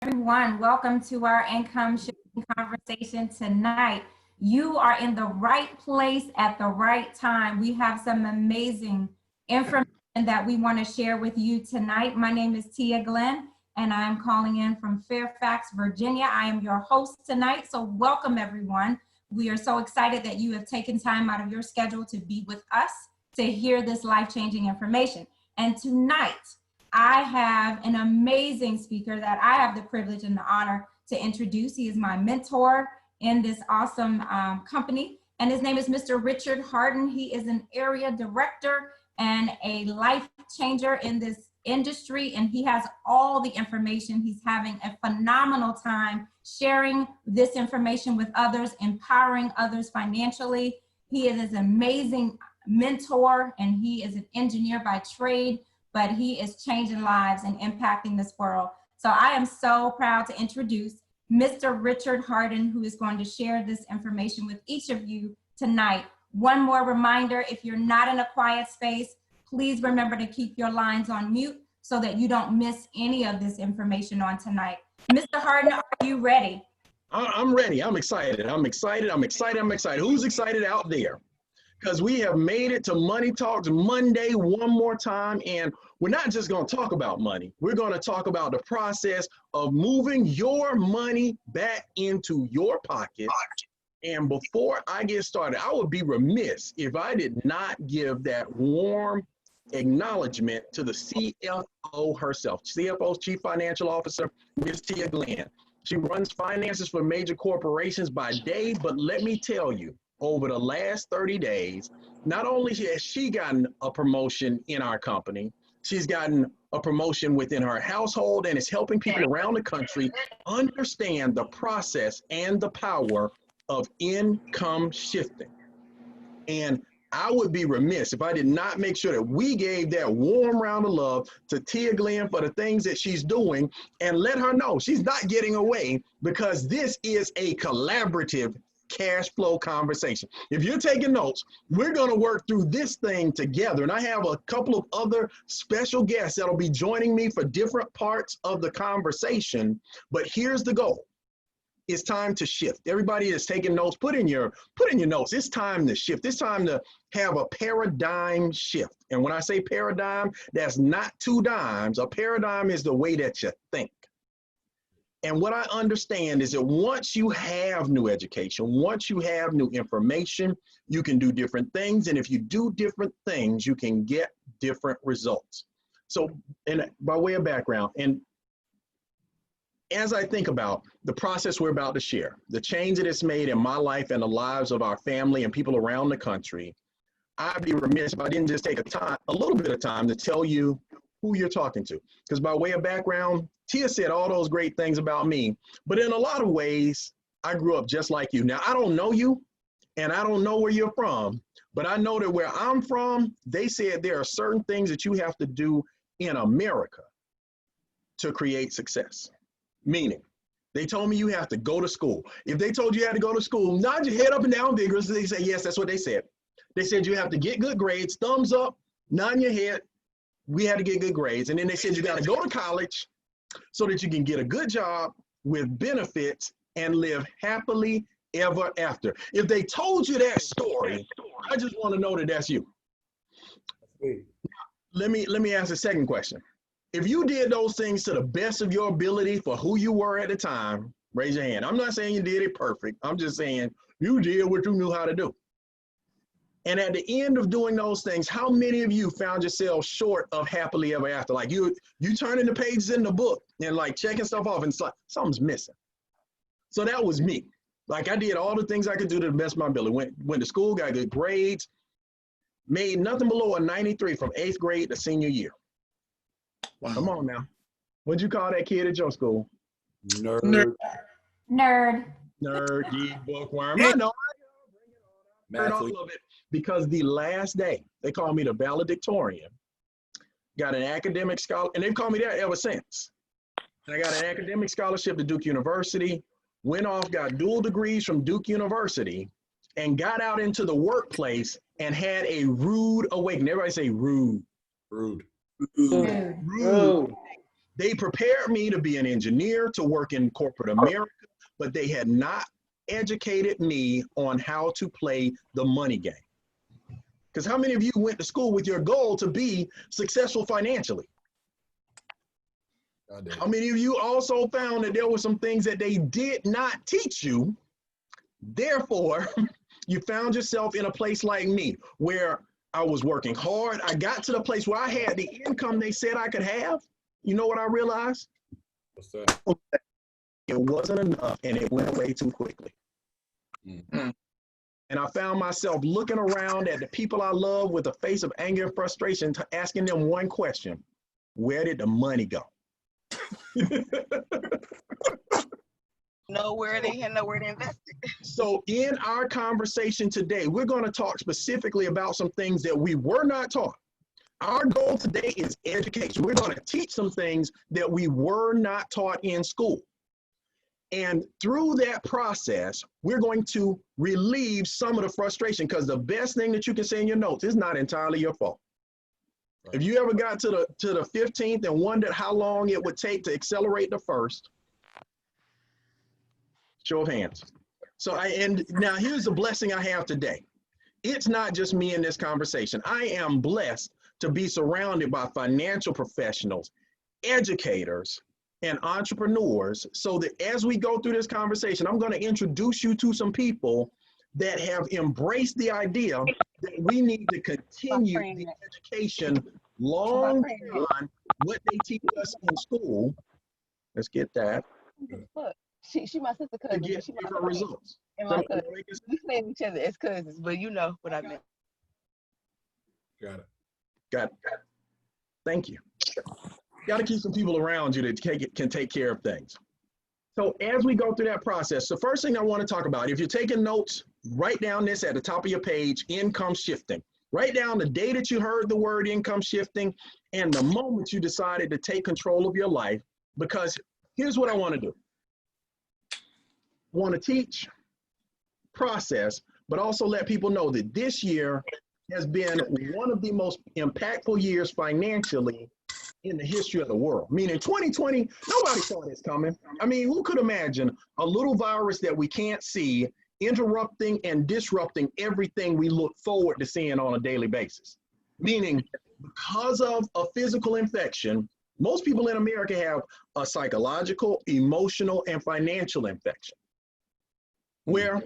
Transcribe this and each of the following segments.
everyone. Welcome to our income shifting conversation tonight. You are in the right place at the right time. We have some amazing information that we want to share with you tonight. My name is Tia Glenn, and I'm calling in from Fairfax, Virginia. I am your host tonight, so welcome everyone. We are so excited that you have taken time out of your schedule to be with us to hear this life-changing information. And tonight, I have an amazing speaker that I have the privilege and the honor to introduce. He is my mentor in this awesome company, and his name is Mr. Richard Hardon. He is an area director and a life changer in this industry, and he has all the information. He's having a phenomenal time sharing this information with others, empowering others financially. He is an amazing mentor, and he is an engineer by trade, but he is changing lives and impacting this world. So I am so proud to introduce Mr. Richard Hardon, who is going to share this information with each of you tonight. One more reminder, if you're not in a quiet space, please remember to keep your lines on mute so that you don't miss any of this information on tonight. Mr. Hardon, are you ready? I'm ready. I'm excited. I'm excited. I'm excited. I'm excited. Who's excited out there? Because we have made it to Money Talks Monday one more time, and we're not just going to talk about money. We're going to talk about the process of moving your money back into your pocket. And before I get started, I would be remiss if I did not give that warm acknowledgement to the CFO herself. CFO, Chief Financial Officer, Ms. Tia Glenn. She runs finances for major corporations by day, but let me tell you, over the last 30 days, not only has she gotten a promotion in our company, she's gotten a promotion within her household and is helping people around the country understand the process and the power of income shifting. And I would be remiss if I did not make sure that we gave that warm round of love to Tia Glenn for the things that she's doing and let her know she's not getting away, because this is a collaborative cash flow conversation. If you're taking notes, we're going to work through this thing together. And I have a couple of other special guests that'll be joining me for different parts of the conversation. But here's the goal. It's time to shift. Everybody is taking notes. Put in your notes. It's time to shift. It's time to have a paradigm shift. And when I say paradigm, that's not two dimes. A paradigm is the way that you think. And what I understand is that once you have new education, once you have new information, you can do different things. And if you do different things, you can get different results. So, and by way of background, and as I think about the process we're about to share, the change that it's made in my life and the lives of our family and people around the country, I'd be remiss if I didn't just take a little bit of time to tell you who you're talking to. Because by way of background, Tia said all those great things about me, but in a lot of ways, I grew up just like you. Now, I don't know you, and I don't know where you're from, but I know that where I'm from, they said there are certain things that you have to do in America to create success. Meaning, they told me you have to go to school. If they told you had to go to school, nod your head up and down vigorously. They say, yes, that's what they said. They said you have to get good grades, thumbs up, nod your head. We had to get good grades. And then they said you got to go to college so that you can get a good job with benefits and live happily ever after. If they told you that story, I just want to know that that's you. Let me ask a second question. If you did those things to the best of your ability for who you were at the time, raise your hand. I'm not saying you did it perfect. I'm just saying you did what you knew how to do. And at the end of doing those things, how many of you found yourself short of happily ever after? Like you turning the pages in the book and like checking stuff off, and it's like something's missing. So that was me. Like I did all the things I could do to the best of my ability. Went to school, got good grades, made nothing below a 93 from 8th grade to senior year. Wow. Come on now. What'd you call that kid at your school? Nerd. Nerd. Nerd, geek, bookworm. I know. Heard all of it. Because the last day, they called me the valedictorian, got an academic scholarship, and they've called me that ever since. And I got an academic scholarship to Duke University, went off, got dual degrees from Duke University, and got out into the workplace and had a rude awakening. Everybody say rude. Rude. Rude. They prepared me to be an engineer, to work in corporate America, but they had not educated me on how to play the money game. Because how many of you went to school with your goal to be successful financially? How many of you also found that there were some things that they did not teach you? Therefore, you found yourself in a place like me, where I was working hard. I got to the place where I had the income they said I could have. You know what I realized? What's that? It wasn't enough, and it went away too quickly. Mm. And I found myself looking around at the people I love with a face of anger and frustration, asking them one question: where did the money go? Nowhere they had nowhere to invest it. So in our conversation today, we're going to talk specifically about some things that we were not taught. Our goal today is education. We're going to teach some things that we were not taught in school. And through that process, we're going to relieve some of the frustration, because the best thing that you can say in your notes is not entirely your fault. Right. If you ever got to the 15th and wondered how long it would take to accelerate the first, show of hands. So and now here's the blessing I have today. It's not just me in this conversation. I am blessed to be surrounded by financial professionals, educators, and entrepreneurs, so that as we go through this conversation, I'm going to introduce you to some people that have embraced the idea that we need to continue the education long beyond what they teach us in school. Let's get that. She my sister cousin. To get different results. And my cousin. We claim each other as cousins, but you know what I meant. Got it. Got it. Thank you. Got to keep some people around you that can take care of things. So as we go through that process, the first thing I want to talk about, if you're taking notes, write down this at the top of your page: income shifting. Write down the day that you heard the word income shifting and the moment you decided to take control of your life, because here's what I want to do. I want to teach, process, but also let people know that this year has been one of the most impactful years financially in the history of the world. Meaning 2020, nobody saw this coming. I mean, who could imagine a little virus that we can't see interrupting and disrupting everything we look forward to seeing on a daily basis? Meaning, because of a physical infection, most people in America have a psychological, emotional, and financial infection, where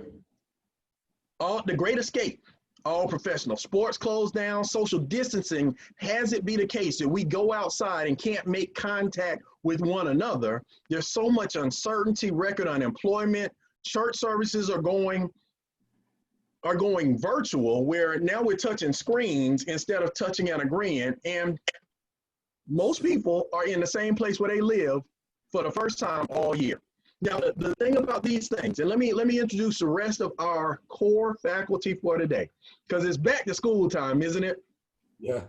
the Great Escape, all professional sports closed down, social distancing has it be the case that we go outside and can't make contact with one another. There's so much uncertainty, record unemployment. Church services are going virtual, where now we're touching screens instead of touching and agreeing. And most people are in the same place where they live for the first time all year. Now, the thing about these things, and let me introduce the rest of our core faculty for today, because it's back to school time, isn't it? Yeah.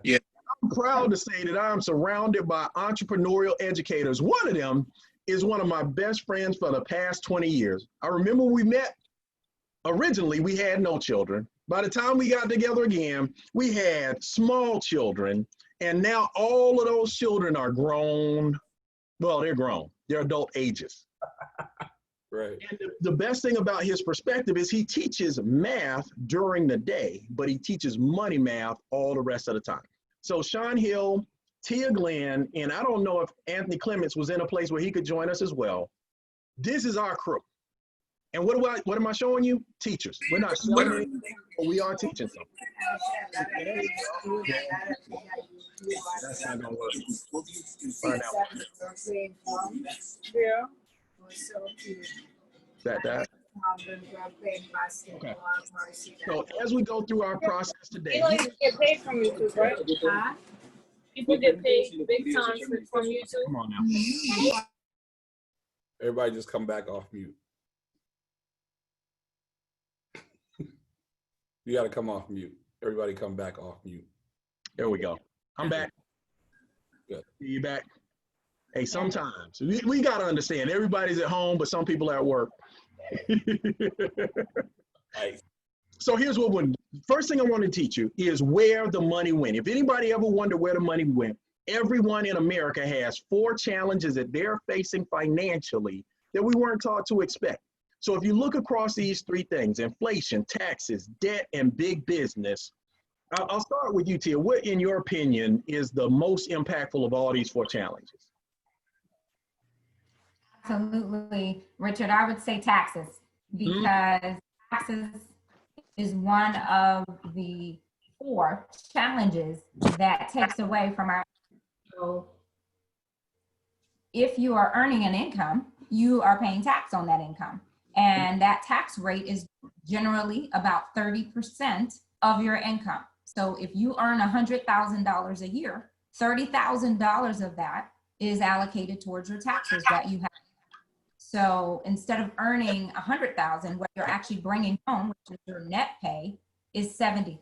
I'm proud to say that I'm surrounded by entrepreneurial educators. One of them is one of my best friends for the past 20 years. I remember we met, originally we had no children. By the time we got together again, we had small children, and now all of those children are grown. Well, they're grown. They're adult ages. Right. And the best thing about his perspective is he teaches math during the day, but he teaches money math all the rest of the time. So Sean Hill, Tia Glenn, and I don't know if Anthony Clements was in a place where he could join us as well. This is our crew. And what am I showing you? Teachers. We're not selling anything, but we are teaching something. That's not gonna work. Find out. That. Okay. So as we go through our process today, You get paid from YouTube, right? People get paid big time from YouTube. come on now. Everybody just come back off mute. You got to come off mute. Everybody come back off mute. There we go. I'm back. Good. You back? Hey, sometimes we got to understand everybody's at home, but some people at work. Right. So here's what first thing I want to teach you is where the money went. If anybody ever wondered where the money went, Everyone in America has 4 challenges that they're facing financially that we weren't taught to expect. So if you look across these 3 things, inflation, taxes, debt, and big business, I'll start with you, Tia. What, in your opinion, is the most impactful of all these 4 challenges? Absolutely, Richard. I would say taxes, because taxes is one of the 4 challenges that takes away from our. So if you are earning an income, you are paying tax on that income. And that tax rate is generally about 30% of your income. So if you earn $100,000 a year, $30,000 of that is allocated towards your taxes that you have. So instead of earning $100,000, what you're actually bringing home, which is your net pay, is $70,000.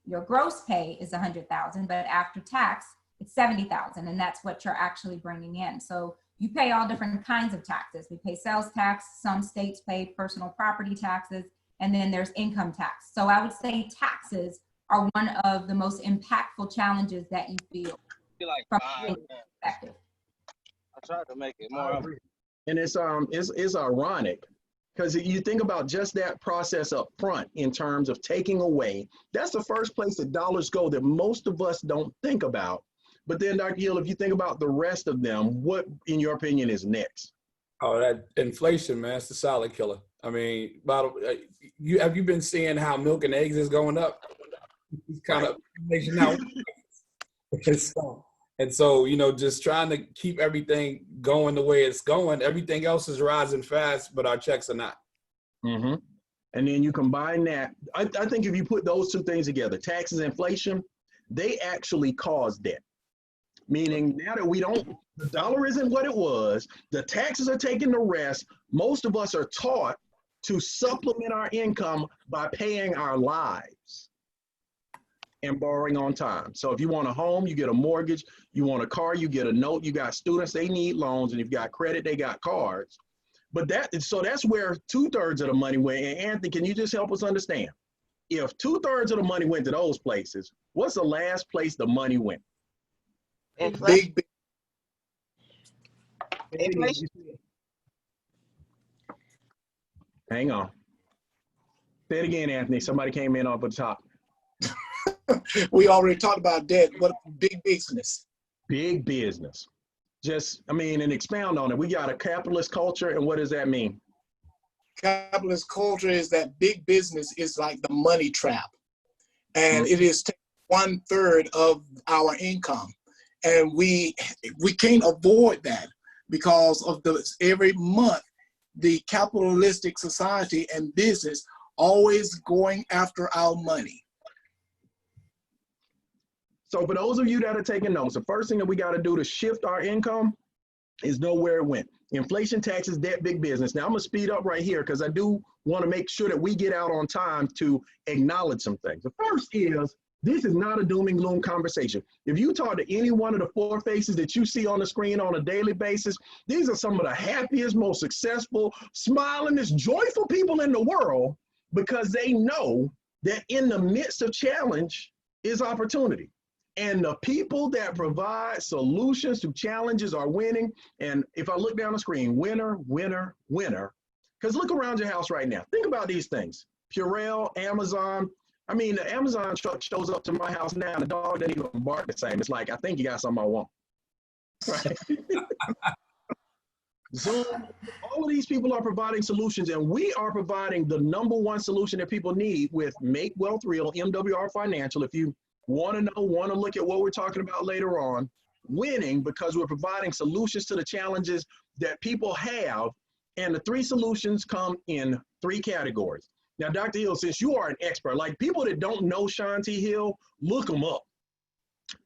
Your gross pay is $100,000, but after tax, it's $70,000, and that's what you're actually bringing in. So you pay all different kinds of taxes. We pay sales tax, some states pay personal property taxes, and then there's income tax. So I would say taxes are one of the most impactful challenges that you feel from a perspective. I tried to make it more. And it's ironic, because you think about just that process up front in terms of taking away, that's the first place that dollars go that most of us don't think about. But then, Dr. Hill, if you think about the rest of them, what, in your opinion, is next? Oh, that inflation, man, it's the solid killer. I mean, have you been seeing how milk and eggs is going up? It's kind of inflation now. And so, you know, just trying to keep everything going the way it's going. Everything else is rising fast, but our checks are not. Mm-hmm. And then you combine that. I think if you put those 2 things together, taxes, inflation, they actually cause debt. Meaning now that the dollar isn't what it was, the taxes are taking the rest. Most of us are taught to supplement our income by paying our lives and borrowing on time. So if you want a home, you get a mortgage. You want a car, you get a note. You got students, they need loans. And if you got credit, they got cards. But that's where 2/3 of the money went. And Anthony, can you just help us understand? If 2/3 of the money went to those places, what's the last place the money went? Inflation. Hang on. Say it again, Anthony. Somebody came in off the top. We already talked about debt. What big business? Big business. And expound on it. We got a capitalist culture, and what does that mean? Capitalist culture is that big business is like the money trap, and it is 1/3 of our income, and we can't avoid that because of every month the capitalistic society and business always going after our money. So for those of you that are taking notes, the first thing that we got to do to shift our income is know where it went. Inflation, taxes, debt, big business. Now I'm gonna speed up right here because I do want to make sure that we get out on time to acknowledge some things. The first is, this is not a doom and gloom conversation. If you talk to any one of the 4 faces that you see on the screen on a daily basis, these are some of the happiest, most successful, smilingest, joyful people in the world, because they know that in the midst of challenge is opportunity. And the people that provide solutions to challenges are winning. And if I look down the screen, winner, winner, winner. Because look around your house right now. Think about these things. Purell, Amazon. I mean, the Amazon truck shows up to my house now, and the dog doesn't even bark the same. It's like, I think you got something I want. Right? Zoom, all of these people are providing solutions, and we are providing the #1 solution that people need with Make Wealth Real, MWR Financial. If you want to look at what we're talking about later on, winning because we're providing solutions to the challenges that people have. And the 3 solutions come in 3 categories. Now, Dr. Hill, since you are an expert, like people that don't know Sean T. Hill, look him up.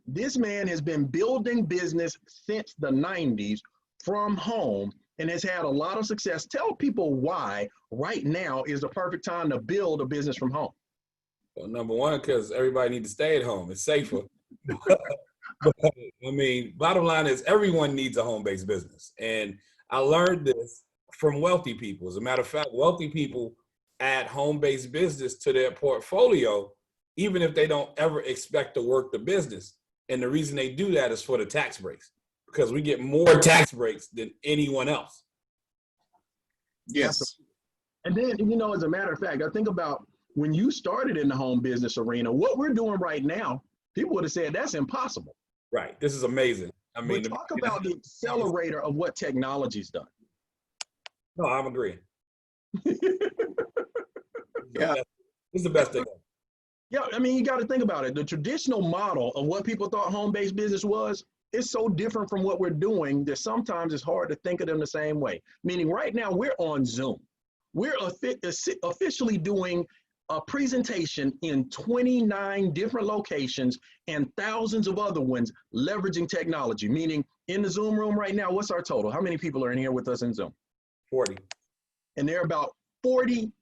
This man has been building business since the 90s from home and has had a lot of success. Tell people why right now is the perfect time to build a business from home. Well, #1, because everybody needs to stay at home. It's safer. But, I mean, bottom line is everyone needs a home-based business. And I learned this from wealthy people. As a matter of fact, wealthy people add home-based business to their portfolio, even if they don't ever expect to work the business. And the reason they do that is for the tax breaks, because we get more tax breaks than anyone else. Yes. And then, you know, as a matter of fact, I think about when you started in the home business arena, what we're doing right now, people would have said that's impossible. Right. This is amazing. I mean, But talk about the accelerator of what technology's done. No, I'm agreeing. Yeah. This is the best thing. Yeah, I mean, you got to think about it. The traditional model of what people thought home-based business was is so different from what we're doing that sometimes it's hard to think of them the same way. Meaning right now we're on Zoom. We're officially doing a presentation in 29 different locations and thousands of other ones leveraging technology. Meaning in the Zoom room right now, what's our total? How many people are in here with us in Zoom? 40. And there are about 40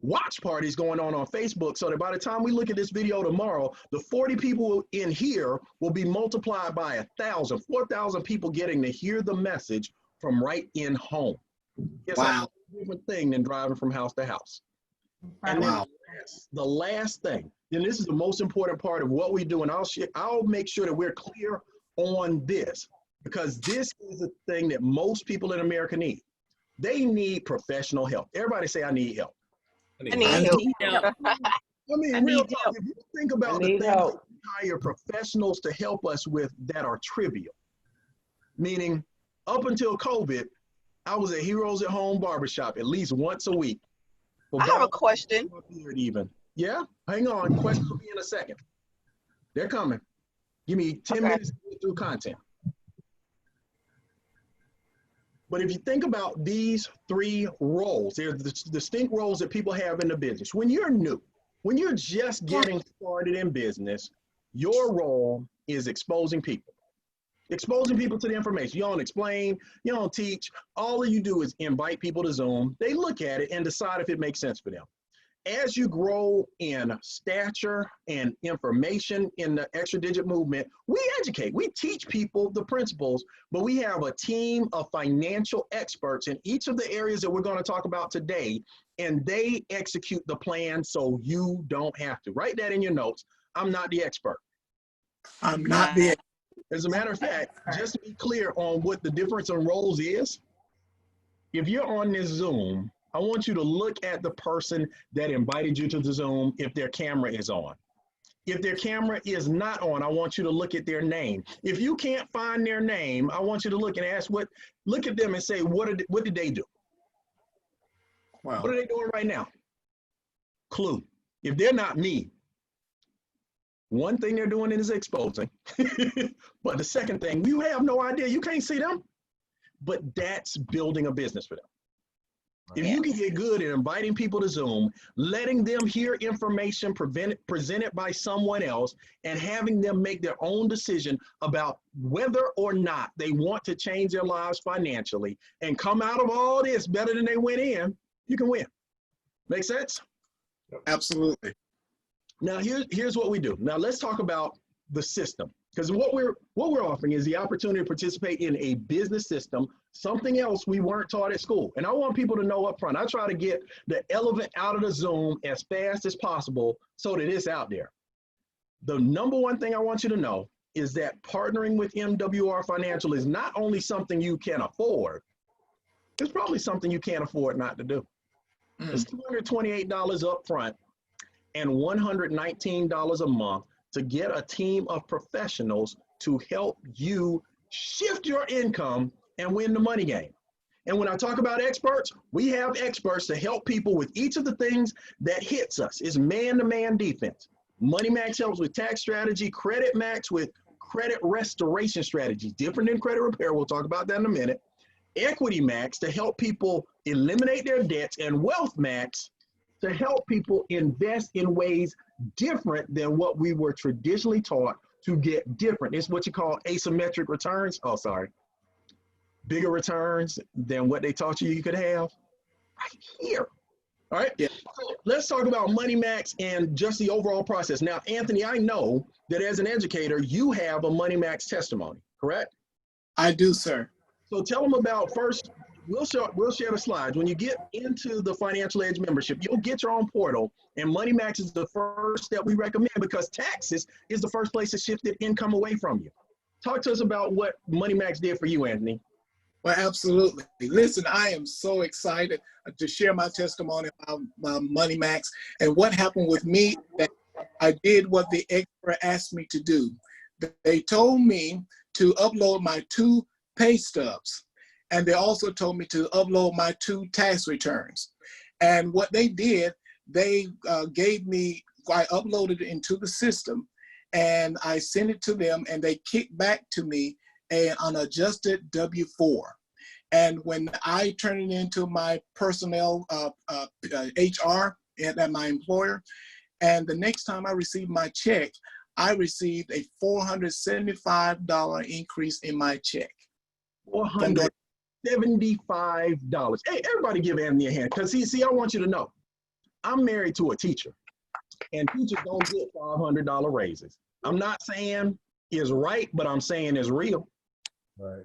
watch parties going on Facebook, so that by the time we look at this video tomorrow, the 40 people in here will be multiplied by 1,000, 4,000 people getting to hear the message from right in home. It's Wow. a different thing than driving from house to house. Right. And then Wow. the last thing, and this is the most important part of what we do, and I'll make sure that we're clear on this, because this is the thing that most people in America need. They need professional help. Everybody say, I need help. I need help. I mean, I real need talk, help. if you think about the things that we hire professionals to help us with that are trivial, meaning up until COVID, I was at Heroes at Home Barbershop at least once a week. I have a question. Even. Yeah, hang on. Questions will be in a second. They're coming. Give me 10 minutes to get through content. But if you think about these three roles, they're the distinct roles that people have in the business. When you're new, when you're just getting started in business, your role is exposing people. Exposing people to the information. You don't explain, you don't teach. All you do is invite people to Zoom. They look at it and decide if it makes sense for them. As you grow in stature and information in the extra digit movement, we educate, we teach people the principles, but we have a team of financial experts in each of the areas that we're going to talk about today, and they execute the plan so you don't have to. Write that in your notes. I'm not the expert. I'm not the. As a matter of fact, just to be clear on what the difference in roles is, if you're on this Zoom, I want you to look at the person that invited you to the Zoom if their camera is on. If their camera is not on, I want you to look at their name. If you can't find their name, I want you to look and ask look at them and say, what did they do? Wow. What are they doing right now? Clue. If they're not me, one thing they're doing is exposing. But the second thing, you have no idea. You can't see them. But that's building a business for them. If you can get good at inviting people to Zoom, letting them hear information presented by someone else, and having them make their own decision about whether or not they want to change their lives financially and come out of all this better than they went in, you can win. Make sense? Absolutely. Now, here's what we do. Now, let's talk about the system. Because what we're offering is the opportunity to participate in a business system, something else we weren't taught at school. And I want people to know up front, I try to get the elephant out of the Zoom as fast as possible so that it's out there. The number one thing I want you to know is that partnering with MWR Financial is not only something you can afford, it's probably something you can't afford not to do. It's $228 up front and $119 a month to get a team of professionals to help you shift your income and win the money game. And when I talk about experts, we have experts to help people with each of the things that hits us. It's man-to-man defense. Money Max helps with tax strategy, Credit Max with credit restoration strategies, different than credit repair. We'll talk about that in a minute. Equity Max to help people eliminate their debts, and Wealth Max to help people invest in ways different than what we were traditionally taught to get different. It's what you call asymmetric returns. Oh, sorry. Bigger returns than what they taught you could have right here. All right. Yeah. So let's talk about Money Max and just the overall process. Now, Anthony, I know that as an educator, you have a Money Max testimony, correct? I do, sir. So tell them about first, we'll share the slides. When you get into the Financial Edge membership, you'll get your own portal, and Money Max is the first step we recommend because taxes is the first place that shifted income away from you. Talk to us about what Money Max did for you, Anthony. Well, absolutely. Listen, I am so excited to share my testimony about my Money Max and what happened with me. That I did what the expert asked me to do. They told me to upload my 2 pay stubs, and they also told me to upload my 2 tax returns. And what they did, they gave me, I uploaded it into the system, and I sent it to them, and they kicked back to me an adjusted W-4. And when I turned it into my personnel HR at my employer, and the next time I received my check, I received a $475 increase in my check. $475. Hey, everybody give Anthony a hand, because see, I want you to know, I'm married to a teacher, and teachers don't get $500 raises. I'm not saying is right, but I'm saying is real. Right.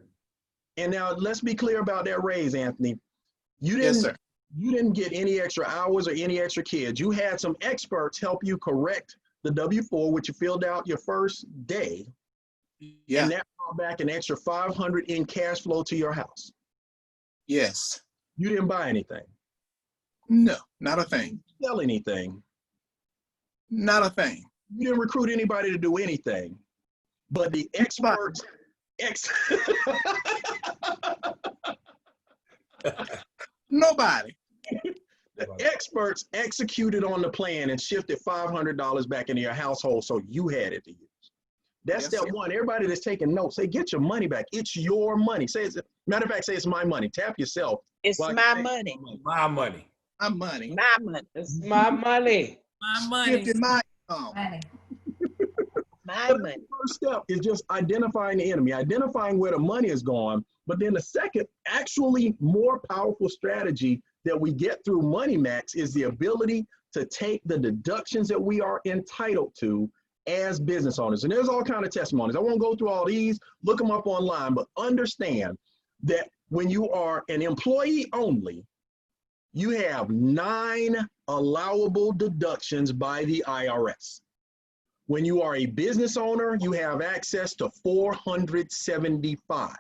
And now let's be clear about that raise, Anthony. You Yes, sir. You didn't get any extra hours or any extra kids. You had some experts help you correct the W-4, which you filled out your first day. Yeah. And that brought back an extra $500 in cash flow to your house. Yes. You didn't buy anything. No, not a thing. Sell anything. Not a thing. You didn't recruit anybody to do anything. But the experts, Nobody. the experts executed on the plan and shifted $500 back into your household so you had it to use. That's Yes, step sir. one. Everybody that's taking notes, say, get your money back. It's your money. Matter of fact, say it's my money. Tap yourself. It's Well, my money. My money. My money. My money. It's my money. My money. Shifted my income. Money. My But money. the first step is just identifying the enemy, identifying where the money is going. But then the second, actually more powerful strategy that we get through Money Max is the ability to take the deductions that we are entitled to as business owners. And there's all kinds of testimonies. I won't go through all these, look them up online, but understand that when you are an employee only, you have 9 allowable deductions by the IRS. When you are a business owner, you have access to 475.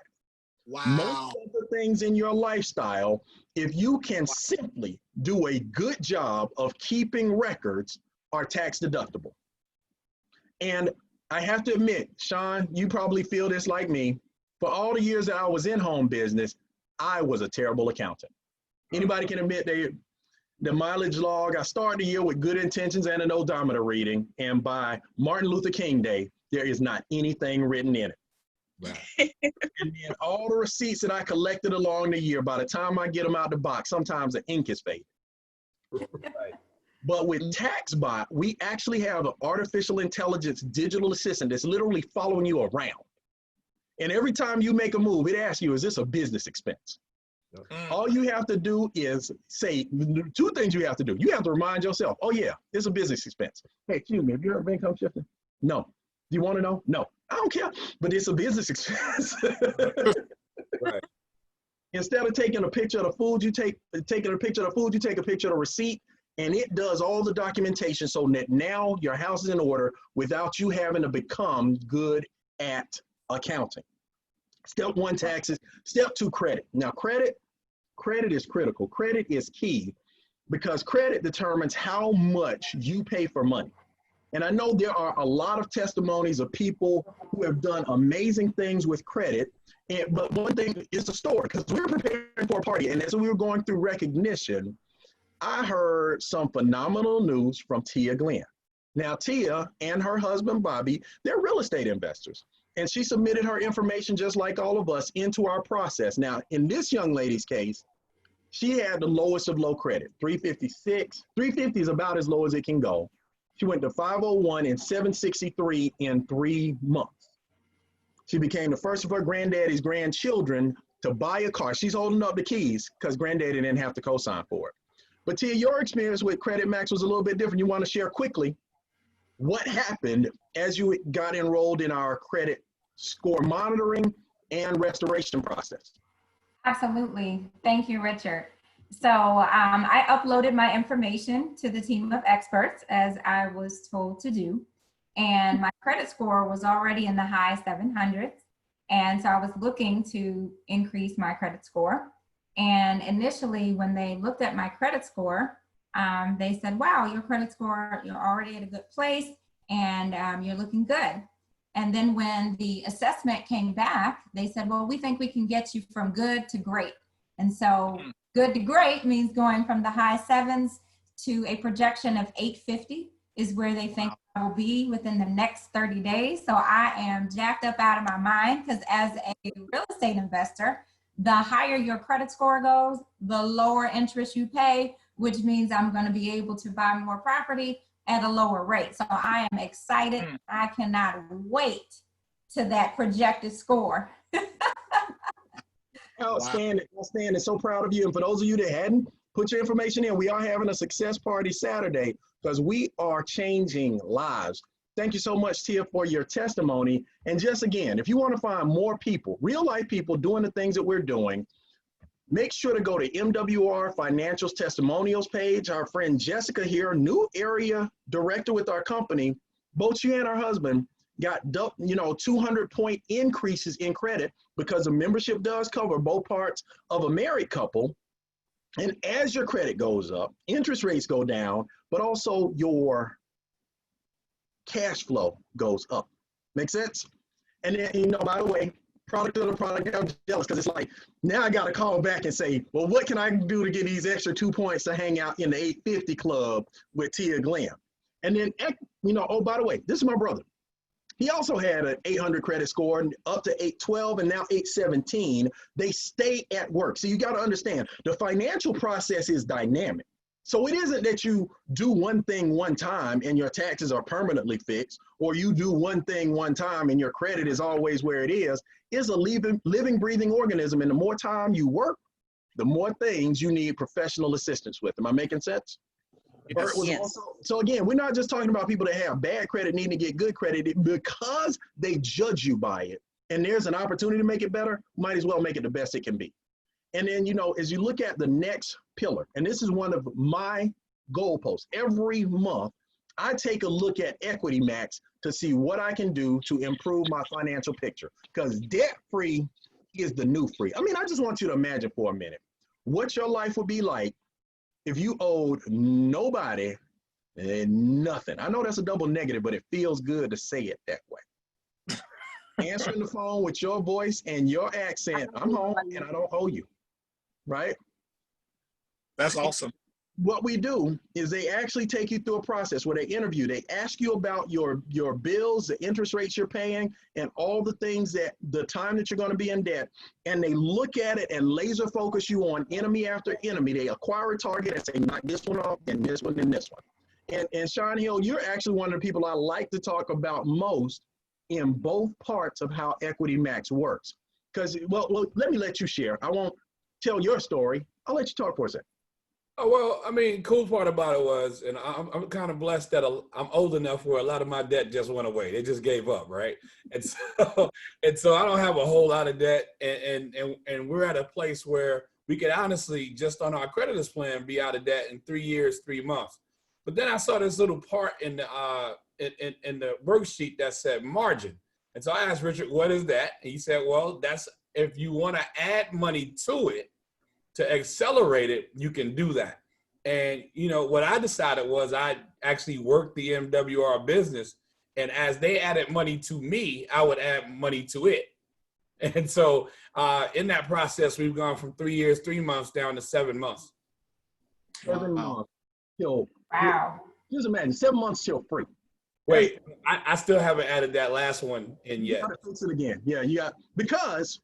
Wow. Most of the things in your lifestyle, if you can simply do a good job of keeping records, are tax deductible. And I have to admit, Sean, you probably feel this like me. For all the years that I was in home business, I was a terrible accountant. Anybody can admit the mileage log, I started the year with good intentions and an odometer reading, and by Martin Luther King Day, there is not anything written in it. Right. And then all the receipts that I collected along the year, by the time I get them out the box, sometimes the ink is faded. Right. But with TaxBot, we actually have an artificial intelligence digital assistant that's literally following you around. And every time you make a move, it asks you, is this a business expense? All you have to do is say 2 things you have to do. You have to remind yourself, oh yeah, it's a business expense. Hey, excuse me, have you ever been income shifting? No. Do you want to know? No. I don't care, but it's a business expense. Right. Instead of taking a picture of the food, you take a picture of the receipt, and it does all the documentation so that now your house is in order without you having to become good at accounting. Step 1, taxes. Step 2, credit. Now, credit is critical. Credit is key because credit determines how much you pay for money. And I know there are a lot of testimonies of people who have done amazing things with credit. But one thing is the story, because we were preparing for a party, and as we were going through recognition, I heard some phenomenal news from Tia Glenn. Now, Tia and her husband, Bobby, they're real estate investors. And she submitted her information just like all of us into our process. Now, in this young lady's case, she had the lowest of low credit, 356. 350 is about as low as it can go. She went to 501 and 763 in 3 months. She became the first of her granddaddy's grandchildren to buy a car. She's holding up the keys because granddaddy didn't have to co-sign for it. But Tia, your experience with Credit Max was a little bit different. You want to share quickly what happened as you got enrolled in our credit score monitoring and restoration process? Absolutely. Thank you, Richard. So I uploaded my information to the team of experts as I was told to do. And my credit score was already in the high 700s. And so I was looking to increase my credit score. And initially, when they looked at my credit score, they said, wow, your credit score, you're already at a good place and you're looking good. And then when the assessment came back, they said, well, we think we can get you from good to great. And so good to great means going from the high 7s to a projection of 850 is where they think I will be within the next 30 days. So I am jacked up out of my mind because as a real estate investor, the higher your credit score goes, the lower interest you pay, which means I'm going to be able to buy more property at a lower rate. So I am excited. I cannot wait to that projected score. Outstanding, outstanding. So proud of you. And for those of you that hadn't put your information in, we are having a success party Saturday because we are changing lives. Thank you so much, Tia, for your testimony. And just again, if you want to find more people, real life people doing the things that we're doing, make sure to go to MWR Financials Testimonials page. Our friend Jessica here, new area director with our company, both she and her husband got 200-point increases in credit because the membership does cover both parts of a married couple. And as your credit goes up, interest rates go down, but also your cash flow goes up. Make sense? And then, by the way, product of the product, I'm jealous because it's like, now I got to call back and say, well, what can I do to get these extra 2 points to hang out in the 850 club with Tia Glenn? And then, oh, by the way, this is my brother. He also had an 800 credit score, up to 812 and now 817. They stay at work. So you got to understand, the financial process is dynamic. So it isn't that you do one thing one time and your taxes are permanently fixed, or you do one thing one time and your credit is always where it is. It's a living, breathing organism. And the more time you work, the more things you need professional assistance with. Am I making sense? Yes. Also, so again, we're not just talking about people that have bad credit needing to get good credit because they judge you by it. And there's an opportunity to make it better, might as well make it the best it can be. And then, as you look at the next pillar, and this is one of my goalposts, every month, I take a look at Equity Max to see what I can do to improve my financial picture, because debt-free is the new free. I mean, I just want you to imagine for a minute what your life would be like if you owed nobody and nothing. I know that's a double negative, but it feels good to say it that way. Answering the phone with your voice and your accent, I'm home and I don't owe you, right? That's awesome. What we do is they actually take you through a process where they interview. They ask you about your bills, the interest rates you're paying, and all the things that the time that you're going to be in debt. And they look at it and laser focus you on enemy after enemy. They acquire a target and say, knock this one off, and this one, and this one. And Sean Hill, you're actually one of the people I like to talk about most in both parts of how Equity Max works. Because, well, let me let you share. I won't tell your story. I'll let you talk for a second. Oh, well, I mean, cool part about it was, and I'm kind of blessed that I'm old enough where a lot of my debt just went away. They just gave up, right? And so I don't have a whole lot of debt, and we're at a place where we could honestly, just on our creditors plan, be out of debt in 3 years, 3 months. But then I saw this little part in the worksheet that said margin, and so I asked Richard, "What is that?" And he said, "Well, that's if you want to add money to it." To accelerate it, you can do that. And, what I decided was I actually worked the MWR business. And as they added money to me, I would add money to it. And so in that process, we've gone from 3 years, 3 months down to 7 months. 7 months till, Wow. just imagine, 7 months till free. Wait, I still haven't added that last one in yet. You gotta fix it again. Yeah, because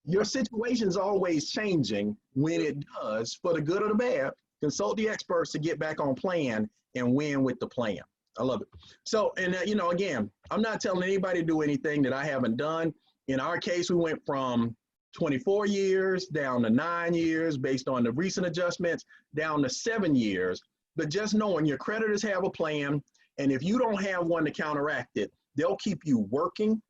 your situation is always changing. When it does, for the good or the bad, consult the experts to get back on plan and win with the plan. I love it. So, and again, I'm not telling anybody to do anything that I haven't done. In our case, we went from 24 years down to 9 years based on the recent adjustments, down to 7 years. But just knowing your creditors have a plan, and if you don't have one to counteract it, they'll keep you working,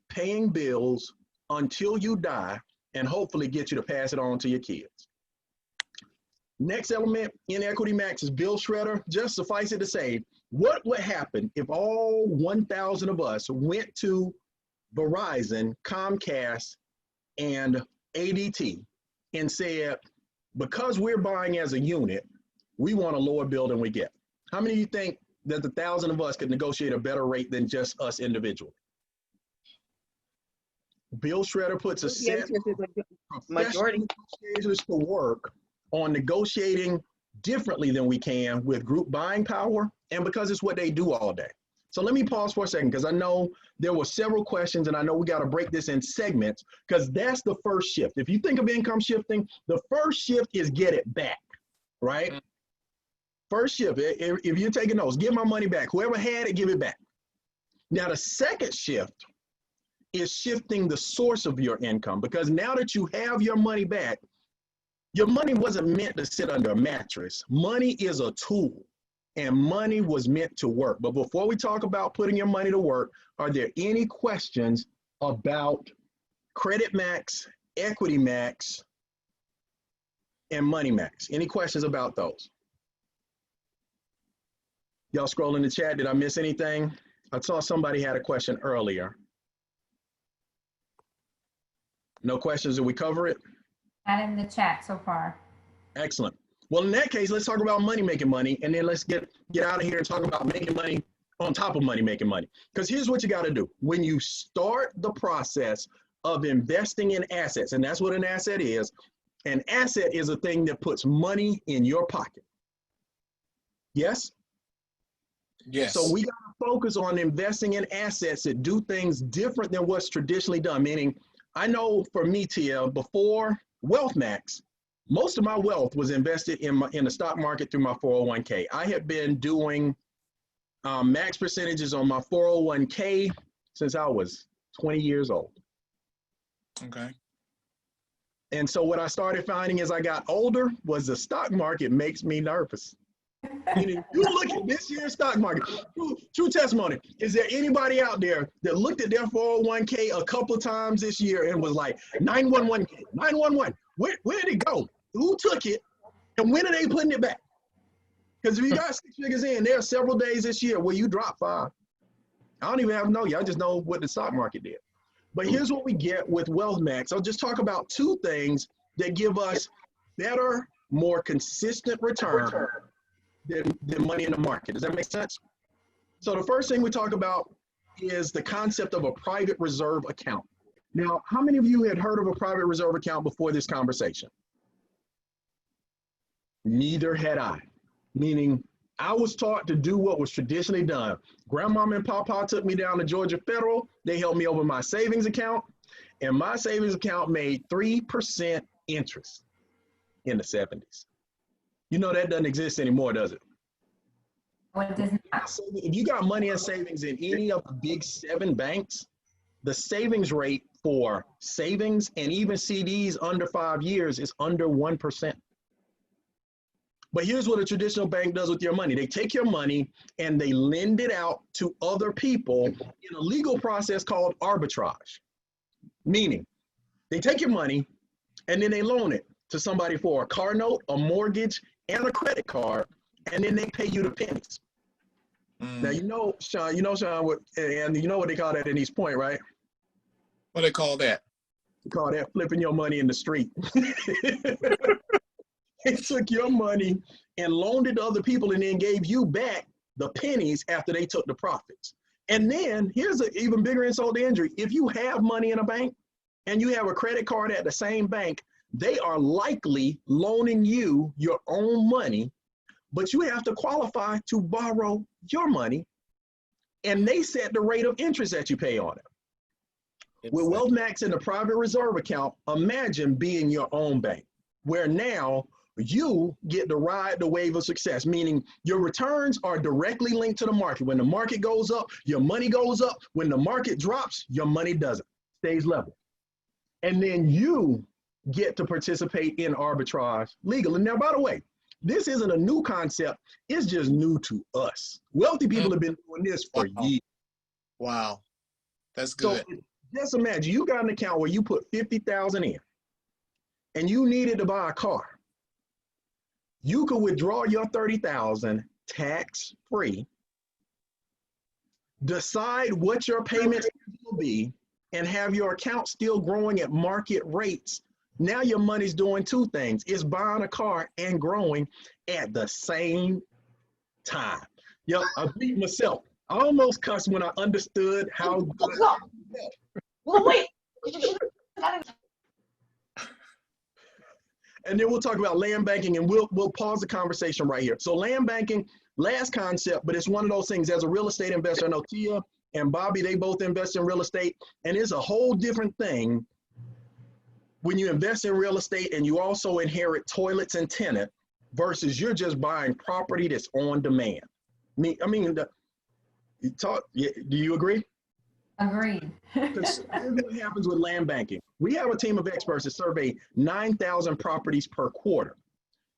paying bills until you die. and hopefully get you to pass it on to your kids. Next element in Equity Max is bill shredder. Just suffice it to say, what would happen if all 1,000 of us went to Verizon, Comcast, and ADT and said, because we're buying as a unit, we want a lower bill than we get? How many of you think that the 1,000 of us could negotiate a better rate than just us individually? Bill shredder puts a set Majority. negotiators to work on negotiating differently than we can with group buying power, and because it's what they do all day. So let me pause for a second, because I know there were several questions, and I know we got to break this in segments, because that's the first shift. If you think of income shifting, the first shift is get it back, right? First shift, if you're taking notes, give my money back. Whoever had it, give it back. Now, the second shift is shifting the source of your income, because now that you have your money back, your money wasn't meant to sit under a mattress. Money is a tool, and money was meant to work. But before we talk about putting your money to work, are there any questions about Credit Max, Equity Max, and Money Max? Any questions about those? Y'all scroll in the chat. Did I miss anything? I saw somebody had a question earlier. No questions? Did we cover it? Not in the chat so far. Excellent. Well, in that case, let's talk about making money, and then let's get out of here and talk about making money on top of making money. Because here's what you got to do. When you start the process of investing in assets, and that's what an asset is a thing that puts money in your pocket. Yes? Yes. So we got to focus on investing in assets that do things different than what's traditionally done. Meaning, I know for me, Tia, before Wealth Max, most of my wealth was invested in the stock market through my 401k. I had been doing max percentages on my 401k since I was 20 years old. Okay. And so what I started finding as I got older was the stock market makes me nervous. You look at this year's stock market, true testimony. Is there anybody out there that looked at their 401k a couple of times this year and was like, 911, 911, where did it go? Who took it? And when are they putting it back? Because if you got 6 figures in, there are several days this year where you drop 5. I don't even have to know you. I just know what the stock market did. But here's what we get with Wealth Max. I'll just talk about 2 things that give us better, more consistent return than money in the market. Does that make sense? So the first thing we talk about is the concept of a private reserve account. Now, how many of you had heard of a private reserve account before this conversation? Neither had I. Meaning, I was taught to do what was traditionally done. Grandmama and Papa took me down to Georgia Federal. They helped me open my savings account, and my savings account made 3% interest in the 70s. You know that doesn't exist anymore, does it? Well, it does not. If you got money in savings in any of the big 7 banks, the savings rate for savings and even CDs under 5 years is under 1%. But here's what a traditional bank does with your money. They take your money and they lend it out to other people in a legal process called arbitrage. Meaning, they take your money and then they loan it to somebody for a car note, a mortgage, and a credit card, and then they pay you the pennies. Now, Sean, and you know what they call that in East Point, right? What do they call that? They call that flipping your money in the street. They took your money and loaned it to other people and then gave you back the pennies after they took the profits. And then here's an even bigger insult to injury. If you have money in a bank and you have a credit card at the same bank, they are likely loaning you your own money, but you have to qualify to borrow your money, and they set the rate of interest that you pay on it. With Wealth Max in the private reserve account, imagine being your own bank, where now you get to ride the wave of success, meaning your returns are directly linked to the market. When the market goes up, your money goes up. When the market drops, your money doesn't, stays level. And then you get to participate in arbitrage legally. Now, by the way, this isn't a new concept. It's just new to us. Wealthy people have been doing this for years. Wow. That's good. So just imagine you got an account where you put $50,000 in. and you needed to buy a car, you could withdraw your $30,000 tax-free, decide what your payments will be, and have your account still growing at market rates. Now your money's doing two things. It's buying a car and growing at the same time. Yo, I beat myself. I almost cussed when I understood how good. Well, wait. And then we'll talk about land banking, and we'll pause the conversation right here. So land banking, last concept, but it's one of those things. As a real estate investor, I know Tia and Bobby, they both invest in real estate, and it's a whole different thing when you invest in real estate and you also inherit toilets and tenant versus you're just buying property that's on demand. Do you agree? Agreed. Because here's what happens with land banking. We have a team of experts that survey 9,000 properties per quarter,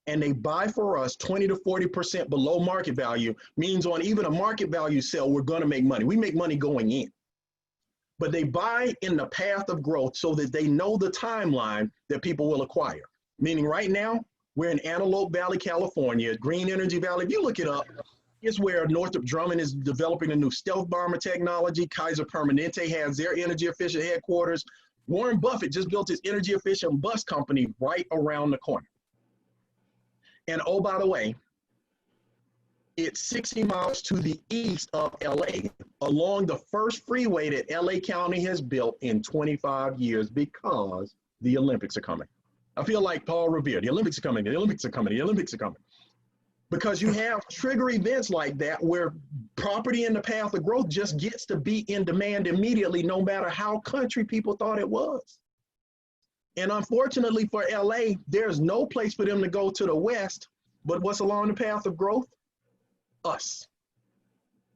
and they buy for us 20 to 40% below market value, means on even a market value sale, we're going to make money. We make money going in. But they buy in the path of growth so that they know the timeline that people will acquire. Meaning right now, we're in Antelope Valley, California, Green Energy Valley. If you look it up, it's where Northrop Grumman is developing a new stealth bomber technology. Kaiser Permanente has their energy efficient headquarters. Warren Buffett just built his energy efficient bus company right around the corner. And oh, by the way, it's 60 miles to the east of LA, along the first freeway that LA County has built in 25 years because the Olympics are coming. I feel like Paul Revere, the Olympics are coming, the Olympics are coming, the Olympics are coming. Because you have trigger events like that where property in the path of growth just gets to be in demand immediately, no matter how country people thought it was. And unfortunately for LA, there's no place for them to go to the west, but what's along the path of growth? Us.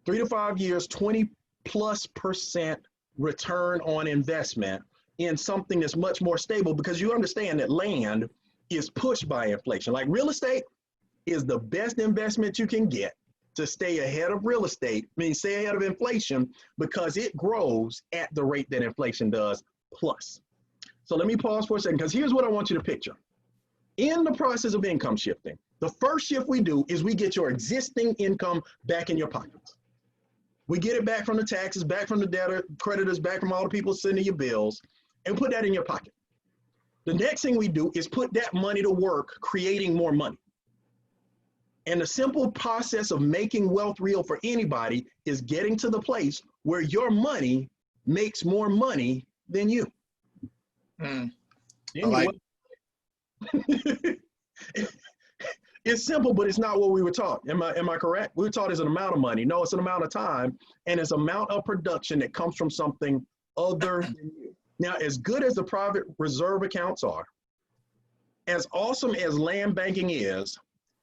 3 to 5 years, 20+% return on investment in something that's much more stable, because you understand that land is pushed by inflation. Like real estate is the best investment you can get to stay ahead of real estate, stay ahead of inflation, because it grows at the rate that inflation does plus. So let me pause for a second, because here's what I want you to picture. In the process of income shifting, the first shift we do is we get your existing income back in your pockets. We get it back from the taxes, back from the debtor, creditors, back from all the people sending you bills, and put that in your pocket. The next thing we do is put that money to work, creating more money. And the simple process of making wealth real for anybody is getting to the place where your money makes more money than you. It's simple, but it's not what we were taught. Am I correct? We were taught it's an amount of money. No, it's an amount of time, and it's amount of production that comes from something other than you. Now, as good as the private reserve accounts are, as awesome as land banking is,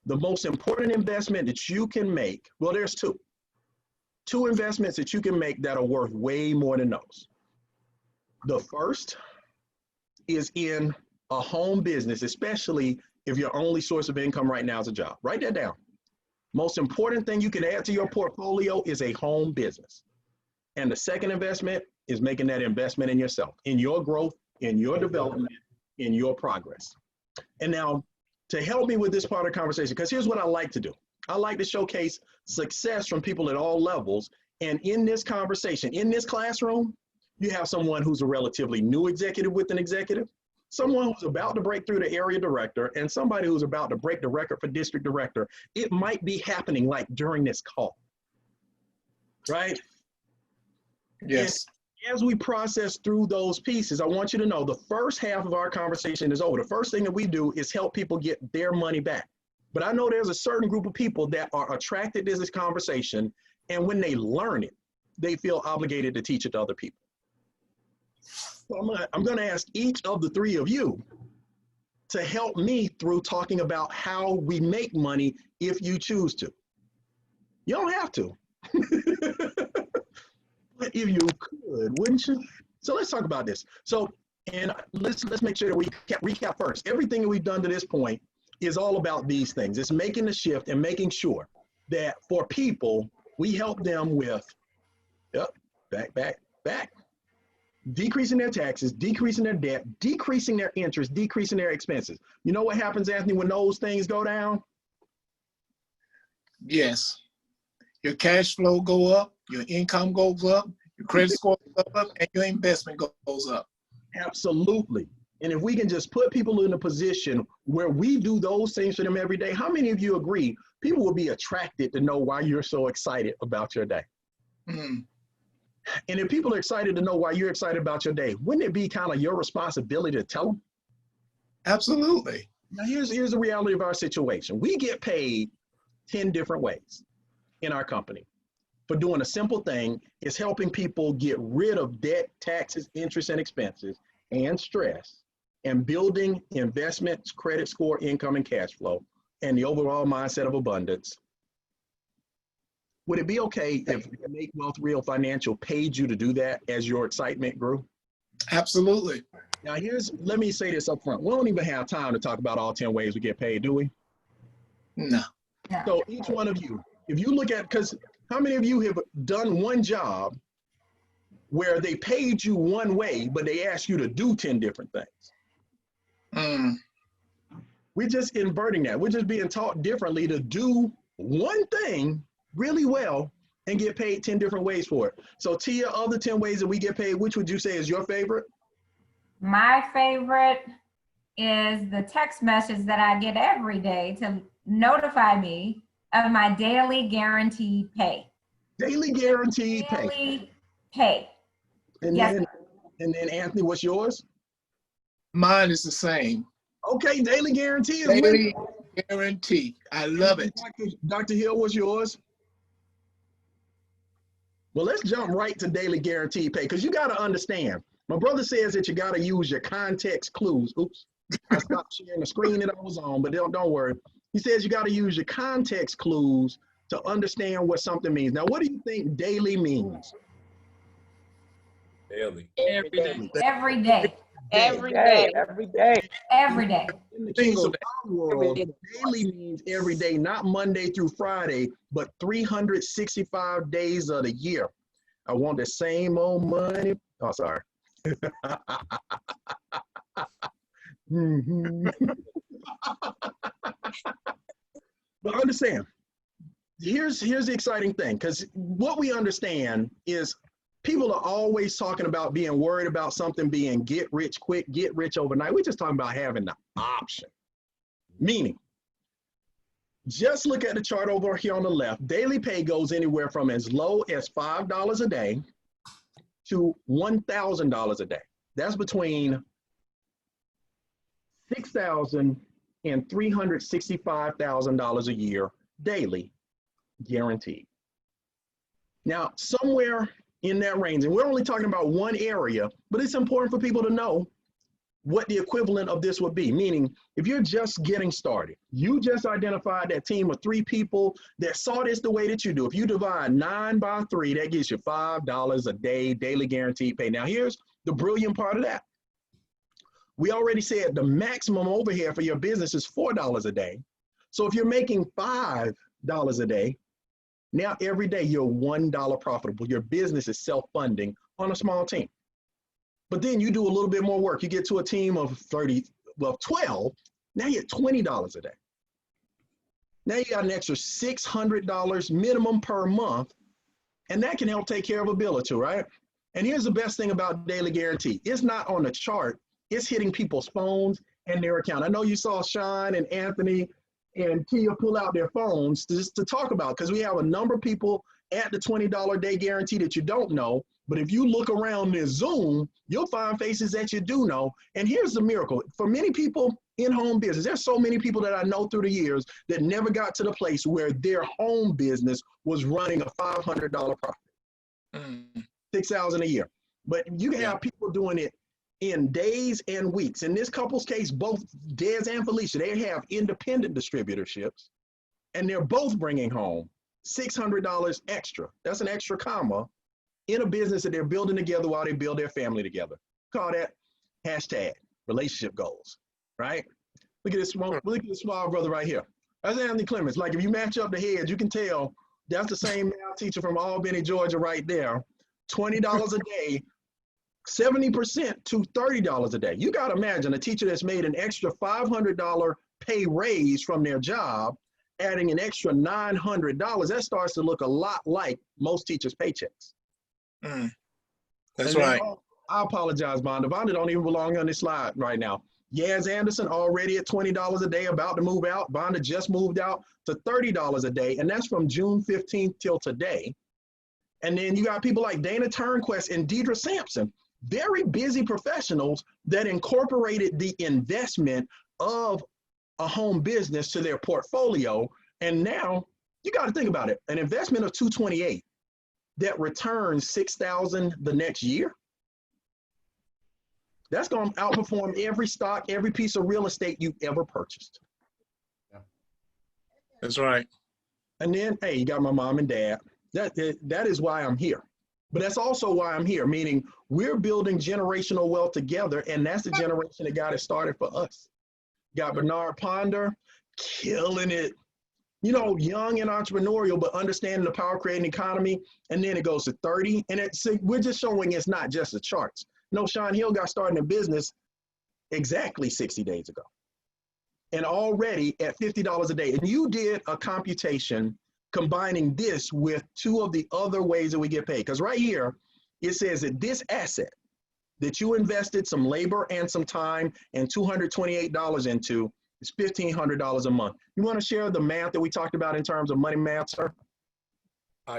the most important investment that you can make, well, there's two investments that you can make that are worth way more than those. The first is in a home business, especially if your only source of income right now is a job. Write that down. Most important thing you can add to your portfolio is a home business. And the second investment is making that investment in yourself, in your growth, in your development, in your progress. And now, to help me with this part of the conversation, because here's what I like to do. I like to showcase success from people at all levels. And in this conversation, in this classroom, you have someone who's a relatively new executive with an executive, someone who's about to break through the area director, and somebody who's about to break the record for district director. It might be happening like during this call, right? Yes. And as we process through those pieces, I want you to know the first half of our conversation is over. The first thing that we do is help people get their money back. But I know there's a certain group of people that are attracted to this conversation, and when they learn it, they feel obligated to teach it to other people. So I'm going to ask each of the three of you to help me through talking about how we make money if you choose to. You don't have to. But if you could, wouldn't you? So let's talk about this. So, and let's make sure that we recap first. Everything that we've done to this point is all about these things. It's making the shift and making sure that for people, we help them with, back. decreasing their taxes, decreasing their debt, decreasing their interest, decreasing their expenses. You know what happens, Anthony, when those things go down? Yes. Your cash flow go up, your income goes up, your credit score goes up, and your investment goes up. Absolutely. And if we can just put people in a position where we do those things for them every day, how many of you agree people will be attracted to know why you're so excited about your day? Mm. And if people are excited to know why you're excited about your day, wouldn't it be kind of your responsibility to tell them? Absolutely. Now, here's the reality of our situation. We get paid 10 different ways in our company for doing a simple thing. Is helping people get rid of debt, taxes, interest, and expenses, and stress, and building investments, credit score, income, and cash flow, and the overall mindset of abundance. Would it be okay if Make Wealth Real Financial paid you to do that as your excitement grew? Absolutely. Now let me say this up front. We don't even have time to talk about all 10 ways we get paid, do we? No. So each one of you, if you look at, because how many of you have done one job where they paid you one way, but they asked you to do 10 different things? Mm. We're just inverting that. We're just being taught differently to do one thing really well and get paid 10 different ways for it. So Tia, of the 10 ways that we get paid, which would you say is your favorite? My favorite is the text message that I get every day to notify me of my daily guaranteed pay. Daily guaranteed pay. Daily pay. And Yes. then Anthony, what's yours? Mine is the same. Okay, daily guarantee is with Daily guarantee. I love it. Dr. Hill, what's yours? Well, let's jump right to daily guaranteed pay, because you got to understand. My brother says that you got to use your context clues. Oops, I stopped sharing the screen that I was on, but don't worry. He says you got to use your context clues to understand what something means. Now, what do you think daily means? Daily. Every day. Every day. Every day. Every day. Every day. In the case of Single our world, daily means every day, not Monday through Friday, but 365 days of the year. I want the same old money. Oh, sorry. But understand, here's the exciting thing, because what we understand is people are always talking about being worried about something being get rich quick, get rich overnight. We're just talking about having the option. Meaning, just look at the chart over here on the left. Daily pay goes anywhere from as low as $5 a day to $1,000 a day. That's between $6,000 and $365,000 a year daily, guaranteed. Now, somewhere in that range, and we're only talking about one area, but it's important for people to know what the equivalent of this would be. Meaning, if you're just getting started, you just identified that team of 3 people that saw this the way that you do. If you divide 9 by 3, that gives you $5 a day, daily guaranteed pay. Now, here's the brilliant part of that. We already said the maximum overhead for your business is $4 a day. So if you're making $5 a day, now every day you're $1 profitable. Your business is self-funding on a small team. But then you do a little bit more work. You get to a team of 12, now you're at $20 a day. Now you got an extra $600 minimum per month, and that can help take care of a bill or two, right? And here's the best thing about daily guarantee. It's not on the chart. It's hitting people's phones and their account. I know you saw Sean and Anthony and Tia pull out their phones just to talk about, because we have a number of people at the $20 a day guarantee that you don't know. But if you look around this Zoom, you'll find faces that you do know. And here's the miracle. For many people in home business, there's so many people that I know through the years that never got to the place where their home business was running a $500 profit, $6,000 a year. But you can have people doing it in days and weeks. In this couple's case, both Des and Felicia, they have independent distributorships, and they're both bringing home $600 extra. That's an extra comma in a business that they're building together while they build their family together. Call that hashtag relationship goals, right? Look at this small brother right here. That's Anthony Clements. Like, if you match up the heads, you can tell that's the same math teacher from Albany, Georgia right there. $20 a day, 70% to $30 a day. You got to imagine a teacher that's made an extra $500 pay raise from their job, adding an extra $900. That starts to look a lot like most teachers' paychecks. That's And right. I apologize, Vonda. Vonda don't even belong on this slide right now. Yaz Anderson already at $20 a day, about to move out. Vonda just moved out to $30 a day, and that's from June 15th till today. And then you got people like Dana Turnquest and Deidre Sampson, very busy professionals that incorporated the investment of a home business to their portfolio. And now you got to think about it. An investment of $228 that returns $6,000 the next year. That's going to outperform every stock, every piece of real estate you've ever purchased. That's right. And then, hey, you got my mom and dad. That is why I'm here. But that's also why I'm here, meaning we're building generational wealth together, and that's the generation that got it started for us. Got Bernard Ponder, killing it. You know, young and entrepreneurial, but understanding the power creating economy. And then it goes to 30. And we're just showing it's not just the charts. No, Sean Hill got started in business exactly 60 days ago. And already at $50 a day. And you did a computation combining this with two of the other ways that we get paid. Because right here, it says that this asset that you invested some labor and some time and $228 into is $1,500 a month. You want to share the math that we talked about in terms of money math, sir?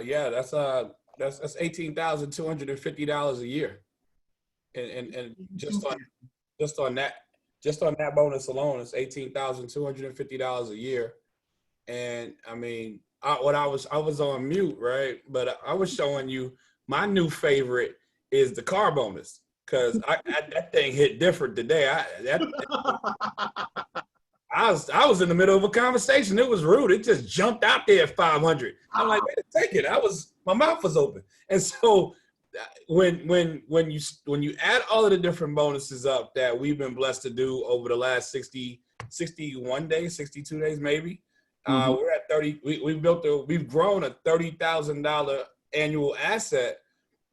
Yeah, that's $18,250 a year. And just on that bonus alone, it's $18,250 a year. And I mean, I was on mute, right? But I was showing you my new favorite is the car bonus, because that thing hit different today. I was in the middle of a conversation. It was rude. It just jumped out there at 500. I'm like, wait a second. My mouth was open. And so when you add all of the different bonuses up that we've been blessed to do over the last 61 days, 62 days maybe, we're at 30. We've grown a $30,000 annual asset.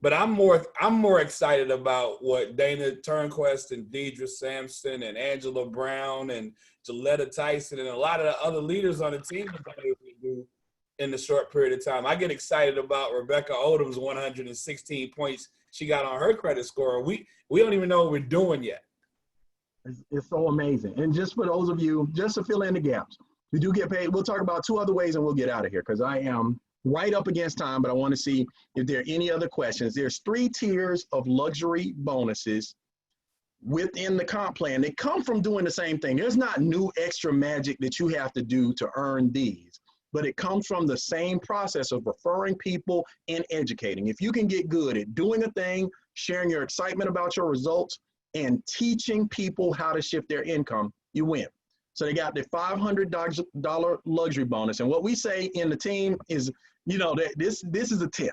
But I'm more excited about what Dana Turnquest and Deidre Sampson and Angela Brown and Gilletta Tyson and a lot of the other leaders on the team have been able to do in the short period of time. I get excited about Rebecca Odom's 116 points she got on her credit score. We don't even know what we're doing yet. It's so amazing. And just for those of you, just to fill in the gaps, we do get paid. We'll talk about two other ways and we'll get out of here because I am right up against time, but I want to see if there are any other questions. There's 3 tiers of luxury bonuses within the comp plan. They come from doing the same thing. There's not new extra magic that you have to do to earn these, but it comes from the same process of referring people and educating. If you can get good at doing a thing, sharing your excitement about your results, and teaching people how to shift their income, you win. So they got the $500 luxury bonus. And what we say in the team is, you know, that this is a 10th.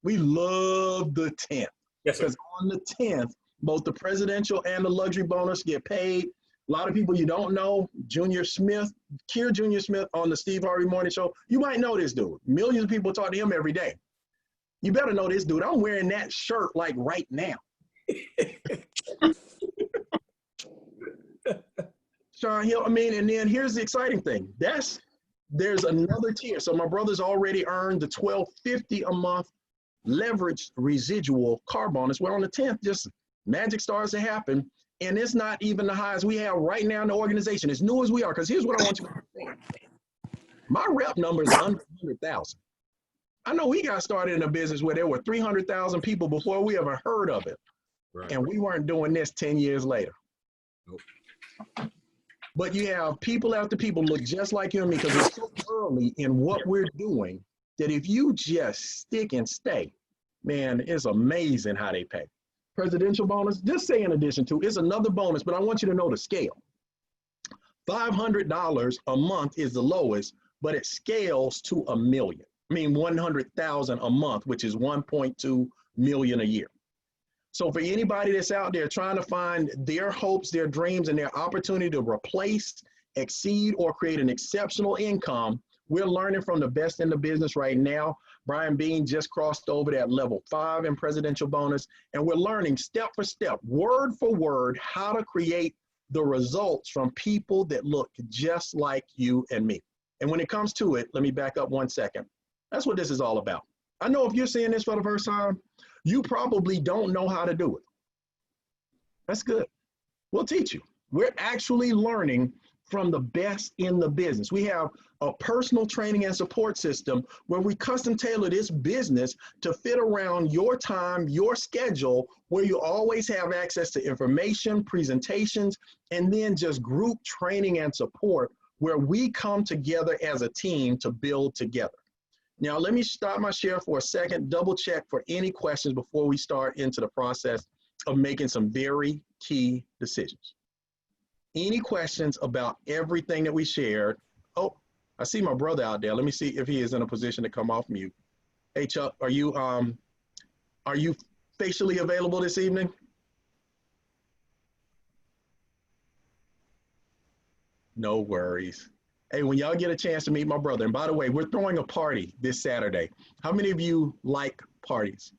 We love the 10th. Yes, sir. Because on the 10th, both the presidential and the luxury bonus get paid. A lot of people you don't know, Junior Smith, Keir Junior Smith on the Steve Harvey Morning Show. You might know this dude. Millions of people talk to him every day. You better know this dude. I'm wearing that shirt like right now. Sean Hill, I mean, and then here's the exciting thing. There's another tier. So my brother's already earned the $1,250 a month leveraged residual car bonus. Well, on the 10th, just magic starts to happen. And it's not even the highest we have right now in the organization, as new as we are. Because here's what I want you to understand. My rep number is under 100,000. I know we got started in a business where there were 300,000 people before we ever heard of it. Right. And we weren't doing this 10 years later. Nope. But you have people after people look just like you and me because it's so early in what we're doing that if you just stick and stay, man, it's amazing how they pay. Presidential bonus, just say in addition to, it's another bonus, but I want you to know the scale. $500 a month is the lowest, but it scales to $1 million. I mean, 100,000 a month, which is 1.2 million a year. So for anybody that's out there trying to find their hopes, their dreams, and their opportunity to replace, exceed, or create an exceptional income We're learning from the best in the business right now. Brian Bean just crossed over that level 5 in presidential bonus, and we're learning step for step, word for word, how to create the results from people that look just like you and me. And when it comes to it, let me back up 1 second. That's what this is all about. I know if you're seeing this for the first time, you probably don't know how to do it. That's good. We'll teach you. We're actually learning from the best in the business. We have a personal training and support system where we custom tailor this business to fit around your time, your schedule, where you always have access to information, presentations, and then just group training and support where we come together as a team to build together. Now, let me stop my share for a second, double check for any questions before we start into the process of making some very key decisions. Any questions about everything that we shared? Oh, I see my brother out there. Let me see if he is in a position to come off mute. Hey, Chuck, are you facially available this evening? No worries. Hey, when y'all get a chance to meet my brother, and by the way, we're throwing a party this Saturday. How many of you like parties?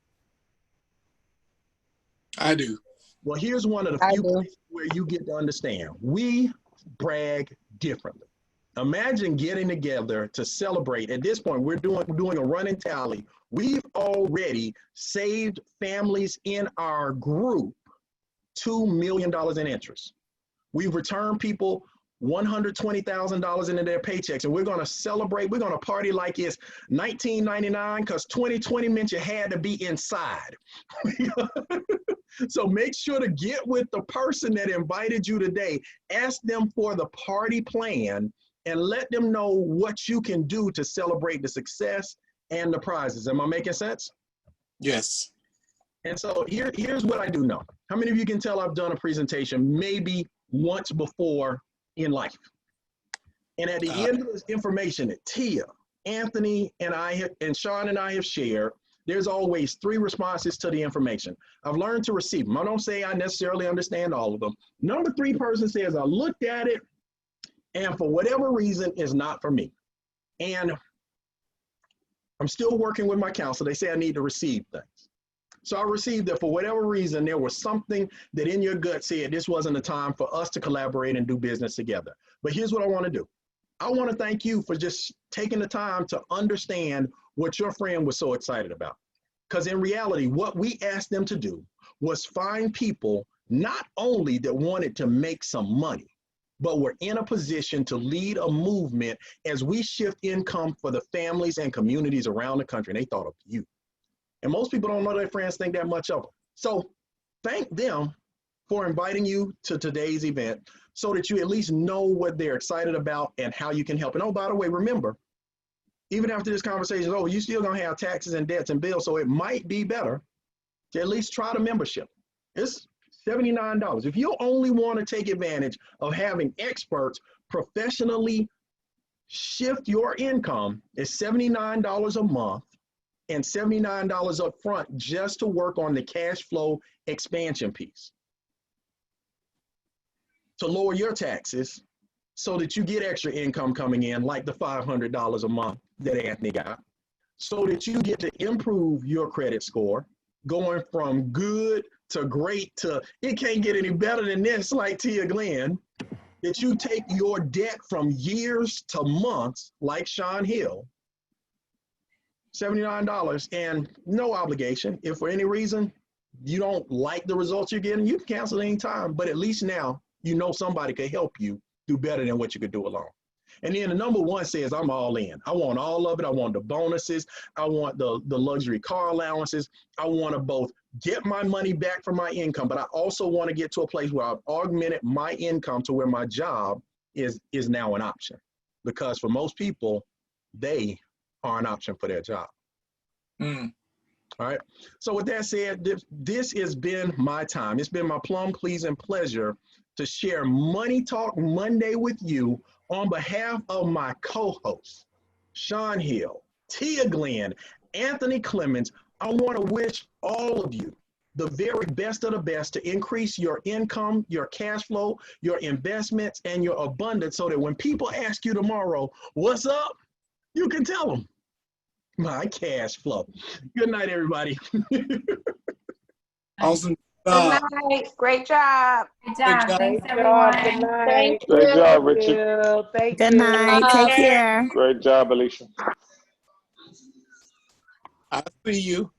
I do. Well, here's one of the few places where you get to understand. We brag differently. Imagine getting together to celebrate. At this point, we're doing a running tally. We've already saved families in our group $2 million in interest. We've returned people $120,000 into their paychecks, and we're going to celebrate. We're going to party like it's 1999 because 2020 meant you had to be inside. So make sure to get with the person that invited you today. Ask them for the party plan and let them know what you can do to celebrate the success and the prizes. Am I making sense? Yes. And so here's what I do know. How many of you can tell I've done a presentation maybe once before in life? And at the end of this information that Tia, Anthony, and Sean and I have shared, there's always 3 responses to the information. I've learned to receive them. I don't say I necessarily understand all of them. Number 3 person says, I looked at it and for whatever reason, it's not for me. And I'm still working with my counselor. They say I need to receive things. So I received that for whatever reason, there was something that in your gut said this wasn't the time for us to collaborate and do business together. But here's what I want to do. I want to thank you for just taking the time to understand what your friend was so excited about. Because in reality, what we asked them to do was find people not only that wanted to make some money, but were in a position to lead a movement as we shift income for the families and communities around the country. And they thought of you. And most people don't know their friends think that much of them. So thank them for inviting you to today's event so that you at least know what they're excited about and how you can help. And oh, by the way, remember, even after this conversation is over, you still gonna have taxes and debts and bills. So it might be better to at least try the membership. It's $79. If you only want to take advantage of having experts professionally shift your income, it's $79 a month and $79 up front just to work on the cash flow expansion piece. To lower your taxes so that you get extra income coming in, like the $500 a month that Anthony got, so that you get to improve your credit score, going from good to great to it can't get any better than this, like Tia Glenn, that you take your debt from years to months, like Sean Hill, $79 and no obligation. If for any reason you don't like the results you're getting, you can cancel anytime, but at least now you know somebody could help you do better than what you could do alone. And then the number 1 says, I'm all in. I want all of it. I want the bonuses. I want the luxury car allowances. I want to both get my money back from my income, but I also want to get to a place where I've augmented my income to where my job is now an option. Because for most people, they are an option for their job. All right. So with that said, this has been my time. It's been my plum pleasing pleasure to share Money Talk Monday with you on behalf of my co-hosts, Sean Hill, Tia Glenn, Anthony Clemens. I want to wish all of you the very best of the best to increase your income, your cash flow, your investments, and your abundance so that when people ask you tomorrow, what's up? You can tell them. My cash flow. Good night, everybody. Awesome. Good night. Great job. Good job. job. Thanks, Good job. Good everyone. night. Thank Great job, you. Richard. Thank Good you. night. Take care. Great job, Alicia. I see you.